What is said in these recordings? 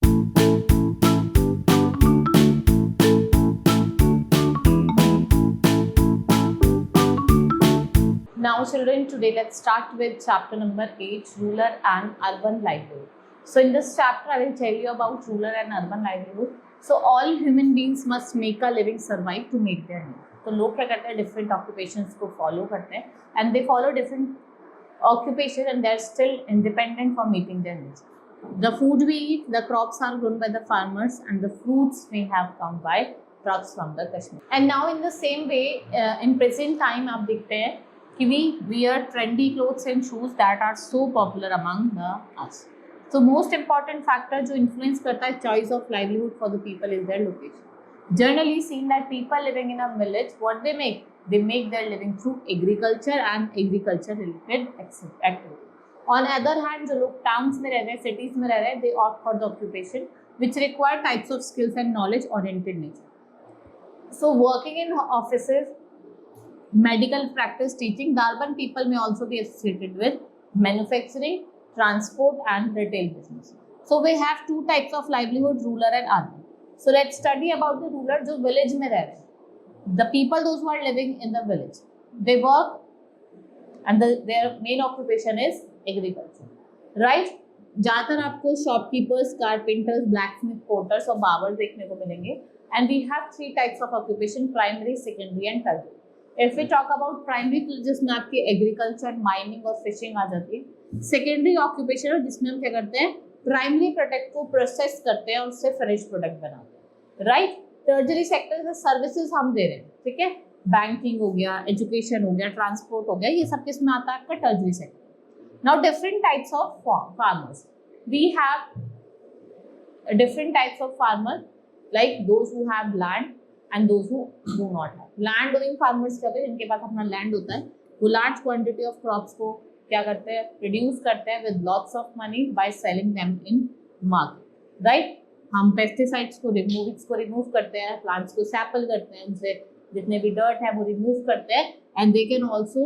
Now children, today let's start with chapter number 8, rural and urban livelihood. So in this chapter I will tell you about rural and urban livelihood. So all human beings must make a living, survive to meet their needs. तो लोग क्या करते हैं, different occupations को follow करते हैं and they follow different occupation and they are still independent for meeting their needs. The food we eat, the crops are grown by the farmers and the fruits we have come by trucks from the Kashmir. And now in the same way, in present time आप देखते हैं कि we wear trendy clothes and shoes that are so popular among us. So most important factor जो influence करता है choice of livelihood for the people is their location. Generally seen that people living in a village, what they make their living through agriculture and agriculture related activity. On other hand, जो लोग towns में रह रहे हैं, cities में रह रहे हैं, they opt for the occupation which require types of skills and knowledge oriented nature. So working in offices, medical practice, teaching, the urban people may also be associated with manufacturing, transport and retail business. So we have two types of livelihood, rural and urban. So let's study about the rural, जो village में रह रहे हैं. The people, those who are living in the village, they work and their main occupation is agriculture, right? ज़्यादातर आपको shopkeepers, carpenters, blacksmith, porters और barbers देखने को मिलेंगे. And we have three types of occupation: primary, secondary and tertiary. If we talk about primary, तो जिसमें आपकी agriculture, mining और fishing आ जाती है. Secondary occupation जिसमें हम क्या करते हैं, primary product को process करते हैं और उससे finished product बनाते हैं, right? Tertiary sector में services हम दे रहे हैं, ठीक है? Banking हो गया, education हो गया, transport हो गया, ये सब किस में आता है आपका tertiary sector. Now different types of farmers. We have different types of farmers, like those who have land and those who do not have. Land owning farmers क्या करते हैं, जिनके पास अपना land होता है, वो large quantity of crops को क्या करते हैं, produce करते हैं with lots of money by selling them in market, right? हम pesticides को remove करते हैं, plants को sample करते हैं, उनसे जितने भी dirt है वो remove करते हैं, and they can also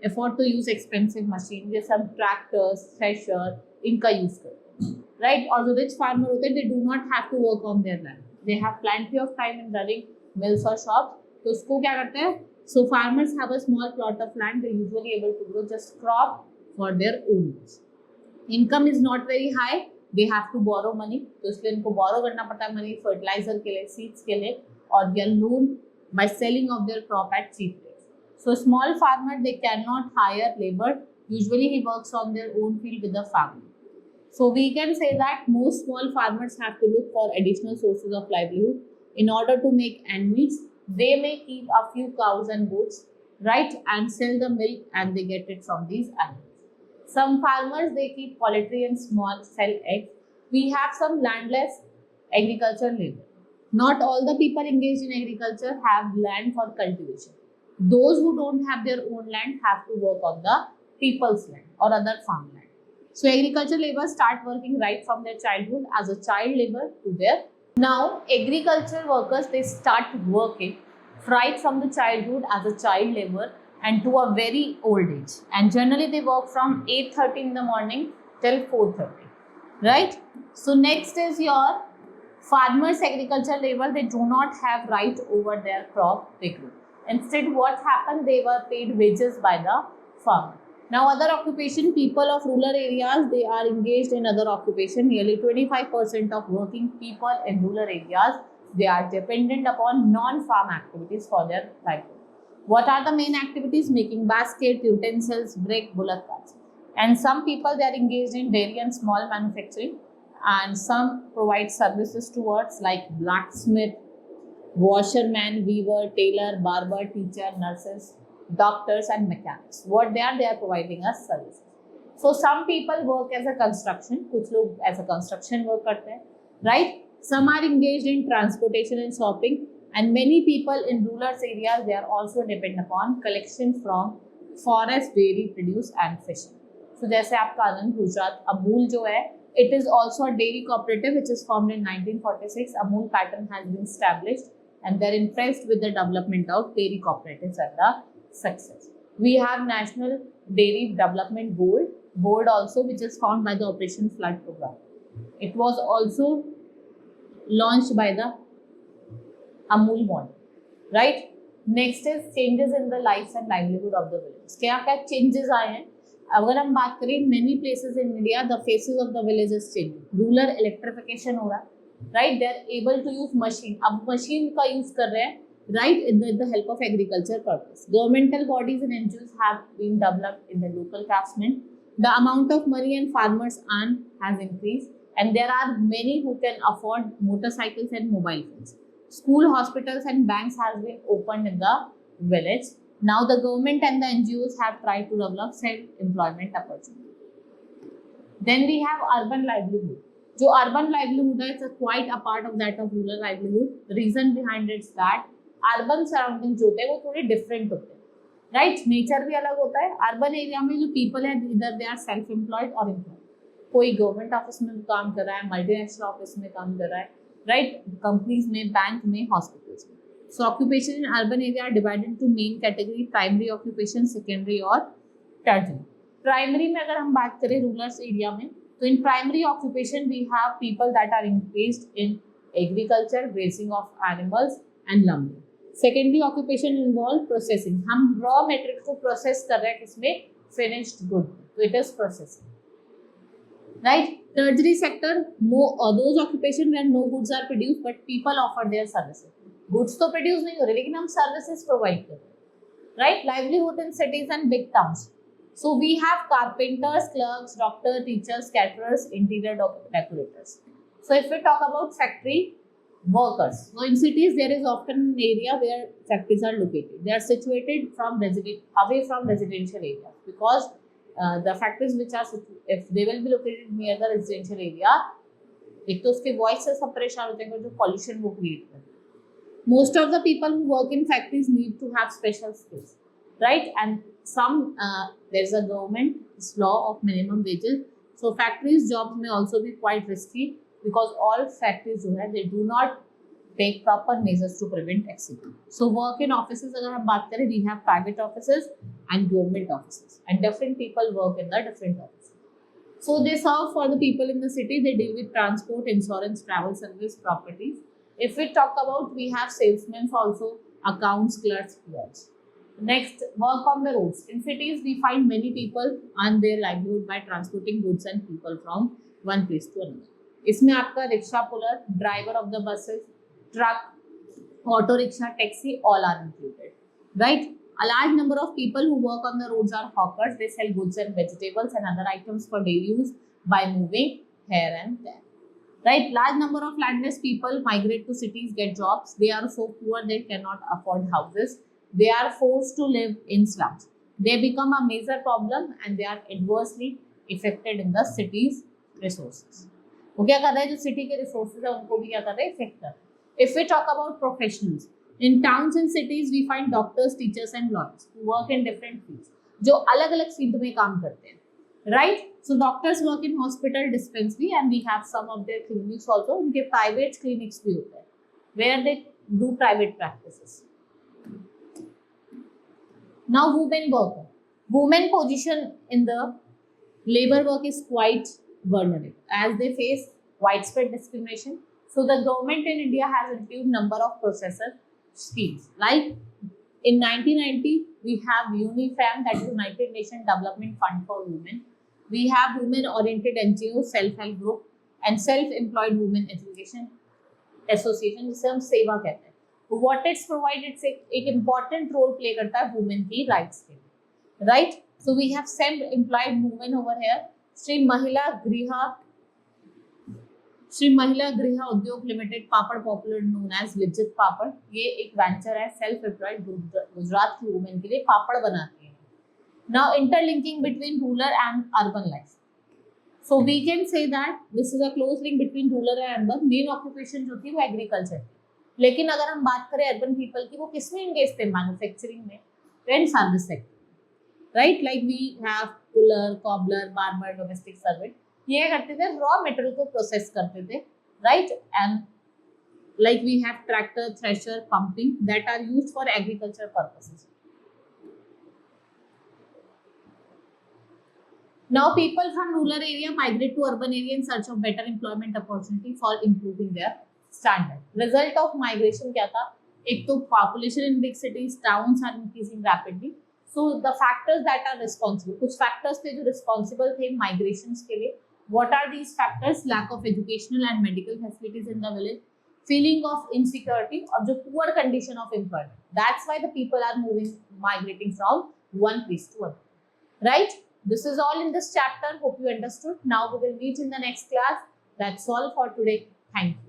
afford to use expensive machine, जैसे हम tractors, thresher, इनका use करते हैं, right? और जो rich farmer होते हैं, they do not have to work on their land. They have plenty of time in running mills or shops. तो उसको क्या करते हैं? So farmers have a small plot of land. They usually able to grow just crop for their own use. Income is not very high. They have to borrow money. तो इसलिए इनको borrow करना पड़ता है money fertilizer के लिए, seeds के लिए, और their loan by selling of their crop at cheap rates. So small farmer, they cannot hire labor. Usually he works on their own field with the family. So we can say that most small farmers have to look for additional sources of livelihood in order to make ends meet. They may keep a few cows and goats, right, and sell the milk and they get it from these animals. Some farmers, they keep poultry and small sell eggs. We have some landless agriculture labor. Not all the people engaged in agriculture have land for cultivation. Those who don't have their own land have to work on the people's land or other farmland. So agriculture laborers start working right from their childhood as a child labor to their. Now agriculture workers, they start working right from the childhood as a child labor and to a very old age. And generally they work from 8:30 in the morning till 4:30, right? So next is your farmers agriculture labor. They do not have right over their crop they grow. Instead what happened, they were paid wages by the farmer. Now other occupation, people of rural areas, they are engaged in other occupation. Nearly 25% of working people in rural areas, they are dependent upon non-farm activities for their livelihood. What are the main activities? Making basket, utensils, brick, bullock carts. And some people, they are engaged in dairy and small manufacturing, and some provide services towards like blacksmith, washerman, weaver, tailor, barber, teacher, nurses, doctors and mechanics. What they are providing us services. So some people work as a construction, कुछ लोग as a construction work करते हैं, right? Some are engaged in transportation and shopping, and many people in rural areas, they are also depend upon collection from forest, dairy produce and fishing. So जैसे आपका आनंद गुजरात अमूल जो है, it is also a dairy cooperative which is formed in 1946. Amul pattern has been established and they are impressed with the development of dairy cooperatives and the success. We have National Dairy Development Board also, which is formed by the Operation Flood Program. It was also launched by the Amul model, right? Next is changes in the lives and livelihood of the village. क्या क्या changes आए हैं? अगर हम बात करें, many places in India the faces of the village is changing. Rural electrification हो रहा है, right? They are able to use machine. अब machine का use कर रहे हैं, right? With the help of agriculture purpose. Governmental bodies and NGOs have been developed in the local craftsmen. The amount of money and farmers earn has increased, and there are many who can afford motorcycles and mobile phones. School, hospitals and banks has been opened in the village. Now the government and the NGOs have tried to develop self-employment opportunity. Then we have urban livelihood. जो urban livelihood है, it's quite a part of that of rural livelihood. The reason behind it is that urban surroundings जो होते हैं वो थोड़े different होते हैं, right? Nature भी अलग होता है. Urban area में जो people है, either they are self-employed or employed. कोई government office में काम कर रहा है, multinational office में काम कर रहा है, right? Companies में, बैंक में, hospitals में. So occupation in urban area are divided into main category: primary occupation, secondary और tertiary. Primary में अगर हम बात करें rural area में, तो in primary occupation we have people that are engaged in agriculture, raising of animals and lumber. Secondary occupation involve processing. हम raw material को process कर रहे हैं किसमें? Finished good. So it is processing. Right? Tertiary sector, those occupation where no goods are produced but people offer their services. Goods तो produce नहीं हो रहे लेकिन हम services provide कर रहे हैं. Right? Livelihood in cities and big towns. So we have carpenters, clerks, doctors, teachers, caterers, interior decorators. So if we talk about factory workers, so in cities there is often an area where factories are located. They are situated away from residential areas because the factories which are, if they will be located near the residential area, एक तो उसके voice से सब परेशान होते हैं जो pollution वो create करते हैं. Most of the people who work in factories need to have special skills, right? And there is a government law of minimum wages. So factories jobs may also be quite risky because all factories जो है they do not take proper measures to prevent accident. So work in offices अगर हम बात करें, we have private offices and government offices, and different people work in the different offices. So they serve for the people in the city. They deal with transport, insurance, travel service, properties. If we talk about, we have salesmen also, accounts, clerks, clerks. Next, work on the roads. In cities, we find many people earn their livelihood by transporting goods and people from one place to another. इसमें आपका rickshaw puller, driver of the buses, truck, auto rickshaw, taxi, all are included, right? A large number of people who work on the roads are hawkers. They sell goods and vegetables and other items for daily use by moving here and there, right? Large number of landless people migrate to cities, get jobs. They are so poor they cannot afford houses. They are forced to live in slums. They become a major problem and they are adversely affected in the city's resources. वो क्या कर रहे हैं, जो city के resources है उनको भी क्या कर रहे हैं, इफेक्ट कर रहे हैं. If we talk about professionals, in towns and cities we find doctors, teachers and lawyers who work in different fields, जो अलग अलग फील्ड में काम करते हैं, right? So doctors work in hospital, dispensary, and we have some of their clinics also. उनके private clinics भी होते हैं where they do private practices. Now women worker, women position in the labor work is quite vulnerable as they face widespread discrimination. So the government in India has introduced number of processor schemes. Like in 1990, we have UNIFEM, that is United Nations Development Fund for Women. We have women-oriented NGO, self-help group, and self-employed women education association, जिसे हम सेवा कहते हैं. What it's provided, एक important role play करता है women की rights के लिए, right? So we have self-employed women over here. Shri महिला गृह उद्योग लिमिटेड, पापड़ पॉपुलर नोन एज लिज्जत पापड़, ये एक वेंचर है सेल्फ एम्प्लॉयड गुजरात की वुमेन के लिए पापड़ बनाती है. Now interlinking between rural and urban life. So we can say that this is a close link between rural and urban. Main occupation जो थी वो एग्रीकल्चर थी, लेकिन अगर हम बात करें अर्बन पीपल की, वो किसमें एंगेज थे? मैन्युफैक्चरिंग में and service sector, right? Like we have puller, cobbler, barber, domestic servant. ये करते थे, रॉ मटेरियल को प्रोसेस करते थे, right? And like we have tractor, thresher, pumping that are used for agriculture purposes. Now people from rural area migrate to urban area in search of better employment opportunity for improving their standard. Result of migration क्या था? एक तो population in big cities, towns are increasing rapidly, so the factors that are responsible, कुछ factors थे जो responsible थे migration के लिए। What are these factors? Lack of educational and medical facilities in the village, feeling of insecurity और जो poor condition of employment. That's why the people are migrating from one place to another. Right? This is all in this chapter. Hope you understood. Now we will meet in the next class. That's all for today. Thank you.